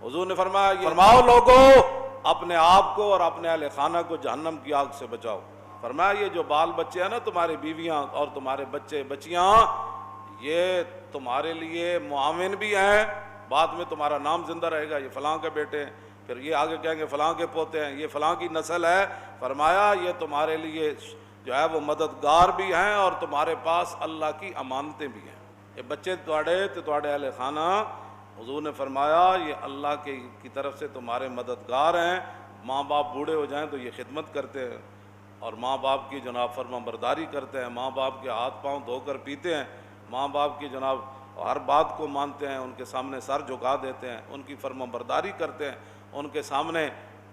حضور نے فرمایا فرماؤ لوگو اپنے آپ کو اور اپنے اہل خانہ کو جہنم کی آگ سے بچاؤ۔ فرمایا یہ جو بال بچے ہیں نا، تمہاری بیویاں اور تمہارے بچے بچیاں، یہ تمہارے لیے معاون بھی ہیں، بعد میں تمہارا نام زندہ رہے گا، یہ فلاں کے بیٹے ہیں، پھر یہ آگے کہیں گے فلاں کے پوتے ہیں، یہ فلاں کی نسل ہے۔ فرمایا یہ تمہارے لیے جو ہے وہ مددگار بھی ہیں اور تمہارے پاس اللہ کی امانتیں بھی ہیں۔ یہ بچے تواڑے اہل خانہ، حضور نے فرمایا یہ اللہ کی طرف سے تمہارے مددگار ہیں۔ ماں باپ بوڑھے ہو جائیں تو یہ خدمت کرتے ہیں اور ماں باپ کی جناب فرما برداری کرتے ہیں، ماں باپ کے ہاتھ پاؤں دھو کر پیتے ہیں، ماں باپ کی جناب ہر بات کو مانتے ہیں، ان کے سامنے سر جھکا دیتے ہیں، ان کی فرما برداری کرتے ہیں، ان کے سامنے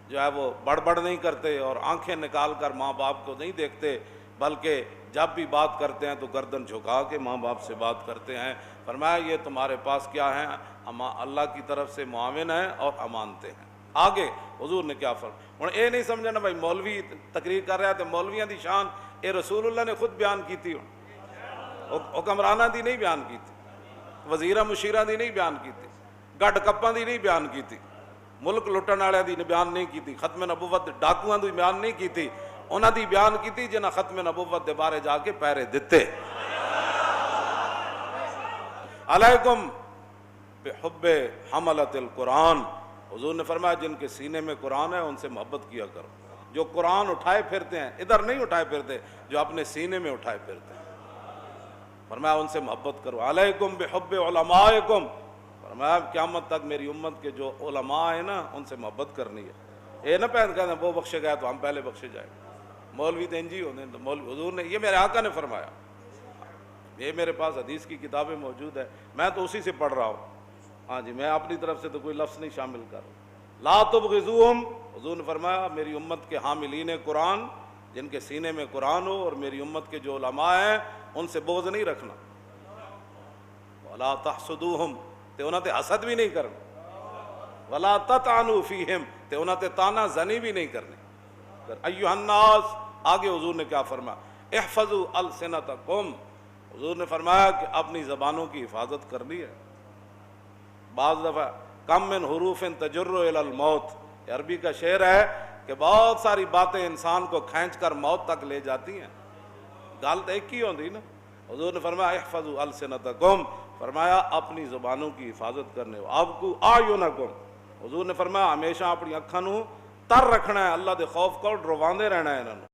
جو ہے وہ بڑبڑ نہیں کرتے اور آنکھیں نکال کر ماں باپ کو نہیں دیکھتے، بلکہ جب بھی بات کرتے ہیں تو گردن جھکا کے ماں باپ سے بات کرتے ہیں۔ فرمایا یہ تمہارے پاس کیا ہیں؟ اللہ کی طرف سے معاون ہیں اور امانتیں ہیں۔ آگے حضور نے کیا فرمایا؟ ہن یہ نہیں سمجھنا بھائی مولوی تقریر کر رہا ہے تو مولویاں دی شان یہ رسول اللہ نے خود بیان کی تھی، حکمرانہ دی نہیں بیان کی تھی، وزیرہ مشیرہ دی نہیں بیان کی تھی، گڈ کپاں دی نہیں بیان کی تھی، ملک لٹن والے دی بیان نہیں کی تھی، ختم نبوت ڈاکواں دی بیان نہیں کی تھی، انہاں دی بیان کی تھی جنہاں ختم نبوت دے بارے جا کے پیرے دتے۔ علیکم بحب حملۃ القرآن، حضور نے فرمایا جن کے سینے میں قرآن ہے ان سے محبت کیا کرو۔ جو قرآن اٹھائے پھرتے ہیں، ادھر نہیں اٹھائے پھرتے، جو اپنے سینے میں اٹھائے پھرتے ہیں، فرمایا ان سے محبت کرو۔ علیکم بحب علمائکم، فرمایا قیامت تک میری امت کے جو علماء ہیں نا ان سے محبت کرنی ہے۔ یہ نہ پہن کہتے ہیں وہ بخشے گئے تو ہم پہلے بخشے جائیں، مولوی تو انجی ہونے، حضور نے، یہ میرے آقا نے فرمایا، یہ میرے پاس حدیث کی کتابیں موجود ہے، میں تو اسی سے پڑھ رہا ہوں، ہاں جی، میں اپنی طرف سے تو کوئی لفظ نہیں شامل کر رہا۔ لا تبغضوہم، حضور نے فرمایا میری امت کے حاملین قرآن جن کے سینے میں قرآن ہو اور میری امت کے جو علماء ہیں ان سے بغض نہیں رکھنا۔ ولا تحسدوہم، تے انہاں تے حسد بھی نہیں کرنا۔ ولا تطعنوا فیہم، تے انہاں تے تانا زنی بھی نہیں کرنی۔ ایھا الناس، آگے حضور نے کیا فرمایا؟ احفظوا السنتکم، حضور نے فرمایا کہ اپنی زبانوں کی حفاظت کرنی ہے۔ بعض دفعہ کم من حروف تجر الی الموت، یہ عربی کا شعر ہے کہ بہت ساری باتیں انسان کو کھینچ کر موت تک لے جاتی ہیں، گل تو ایک ہی ہوندی نا۔ حضور نے فرمایا احفظوا السنتکم، فرمایا اپنی زبانوں کی حفاظت کرنے ہو۔ ابکوا اعینکم، حضور نے فرمایا ہمیشہ اپنی اکھاں نو تر رکھنا ہے، اللہ دے خوف کو ڈرواندے رہنا ہے انہاں نوں۔